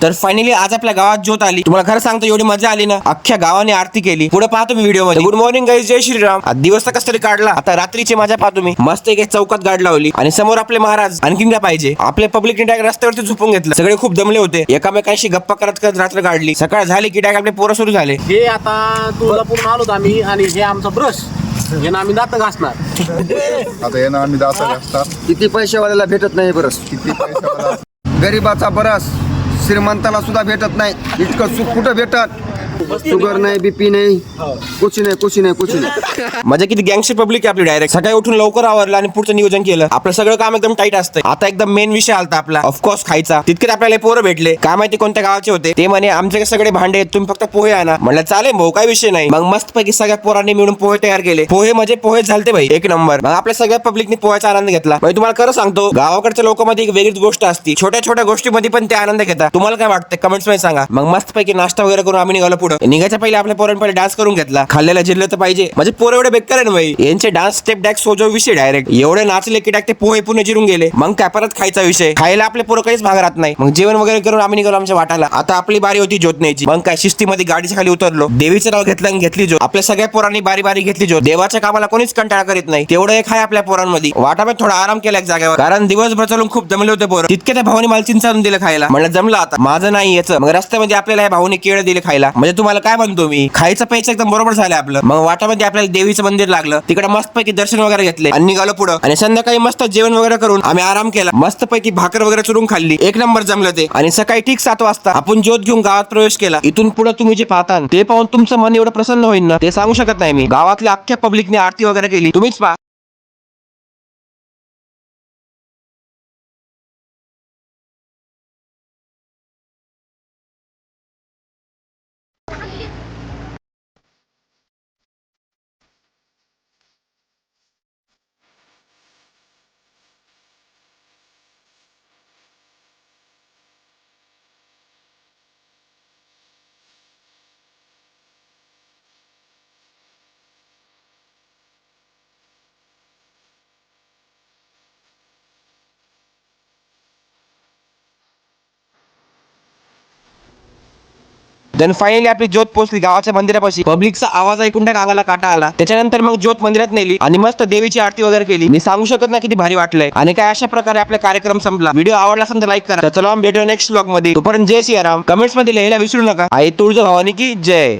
तर फायनली आज आपल्या गावात ज्योत आली. तुम्हाला खरं सांगतो एवढी मजा आली ना, अख्ख्या गावाने आरती केली. पुढे पाहतो मी व्हिडिओ मध्ये. गुड मॉर्निंग गाईज, जय श्रीराम. आज दिवस तर कसं तरी काढला. आता रात्रीची मजा पाहतो मी. मस्त एक चौकात गाडी लावली आणि समोर आपले महाराज. आणखीन काय पाहिजे. आपले पब्लिक डायरेक्ट रस्त्यावरती झोपून घेतलं. सगळे खूप दमले होते. एकामेकांशी गप्पा करत करत रात्र काढली. सकाळ झाली की डायरेक्ट आपले पोरं सुरू झाले. हे आता तुळजापूरून आलो आम्ही आणि हे आमचा ब्रश हे ना आम्ही दात घासणार. आता येणं आम्ही दाता असतात. किती पैशावाल्याला भेटत नाही बरस, किती पैसा गरीबाचा बरस श्रीमंताला सुद्धा भेटत नाही. इतकं सुख कुठं भेटत. शुगर नाही, बीपी नाही, कुछ नाही. म्हणजे किती गँगस्टर पब्लिक आहे आपली. डायरेक्ट सकाळी उठून लवकर आवरलं आणि पुढचं नियोजन केलं. आपलं सगळं काम एकदम टाईट असतं. आता एकदम मेन विषय आलता आपला, ऑफकोर्स खायचा. तितके आपल्याला पोरं भेटले. काय माहिती कोणत्या गावाचे होते ते. म्हणे आमच्याकडे सगळे भांडे आहेत, तुम्ही फक्त पोहे आणा. म्हणलं चालेल भाऊ, काय विषय नाही. मग मस्त पैकी सगळ्या पोरांनी मिळून पोहे तयार केले. पोहे म्हणजे पोहे झालते भाई एक नंबर. मग आपल्या सगळ्या पब्लिकने पोह्याचा आनंद घेतला. म्हणजे तुम्हाला खरं सांगतो, गावाकडच्या लोकांमध्ये एक वेगळीच गोष्ट असते. छोट्या छोट्या गोष्टीमध्ये पण ते आनंद घेतात. तुम्हाला काय वाटतं कमेंट्स मध्ये सांगा. मग मस्त पैकी नाश्ता वगैरे करून आम्ही निघालो पुढे. निघायच्या पहिले आपल्या पोरांनी पहिले डान्स करून घेतला. खाल्लेला जिरलं तर पाहिजे. म्हणजे पोरं एवढे बेकार आहे ना भाई. यांचे डान्स स्टेप डॅक सोजो विषय डायरेक्ट एवढे नाचले की डायरेक्ट ते पोहे पुणे जिरून गेले. मग काय परत खायचा विषय. खायला आपले पोरं काहीच भाग राहत नाही. मग जेवण वगैरे करून आम्ही निघालो आमच्या वाटाला. आता आपली बारी होती ज्योत न्यायची. मग काय शिस्तीमध्ये गाडीच्या खाली उतरलो. देवीचं नाव घेतलं आणि घेतली ज्योत. आपल्या सगळ्या पोरांनी बारी बारी घेतली ज्योत. देवाच्या कामाला कोणीच कंटाळा करीत नाही. तेवढं एक आहे आपल्या पोरांमध्ये. वाटामध्ये थोडा आराम केला एक जागेवर, कारण दिवसभर चालून खूप दमले होते पोरं. तितके त्या भाऊनी मला चिंच आणून दिलं खायला. म्हणलं जमलं आता माझं नाही याचं. मग रस्त्यामध्ये आपल्याला या भाऊने केळं दिले खायला. म्हणजे तुम्हाला काय म्हणतो मी, खायचं प्यायचं एकदम बरोबर झालं आपलं. मग वाटामध्ये आपल्याला देवीचं मंदिर लागलं. तिकडे मस्त पैकी दर्शन वगैरे घेतले आणि निघालो पुढं. आणि संध्याकाळी मस्त जेवण वगैरे करून आम्ही आराम केला. मस्त पैकी भाकर वगैरे चुरून खाल्ली. एक नंबर जमलं ते. आणि सकाळी ठीक 7 वाजता आपण ज्योत घेऊन गावात प्रवेश केला. इथून पुढे तुम्ही जे पाहता ते पाहून तुमचं मन एवढं प्रसन्न होईल ना, ते सांगू शकत नाही मी. गावातल्या अख्ख्या पब्लिकने आरती वगैरे केली. तुम्हीच पहा. देन फायनली आपली ज्योत पोहोचली गावाच्या मंदिरापाशी. पब्लिकचा आवाज ऐकून त्या गावाला काटा आला. त्याच्यानंतर मग ज्योत मंदिरात नेली आणि मस्त देवीची आरती वगैरे केली. मी सांगू शकत नाही किती भारी वाटलंय. आणि काय अशा प्रकारे आपला कार्यक्रम संपला. व्हिडिओ आवडला असेल तर लाईक करा. तर चला भेटूया नेक्स्ट व्लॉग मध्ये. तोपर्यंत जय सियाराम. कमेंट्स मध्ये लिहायला विसरू नका. आई तुळजाभवानी की जय.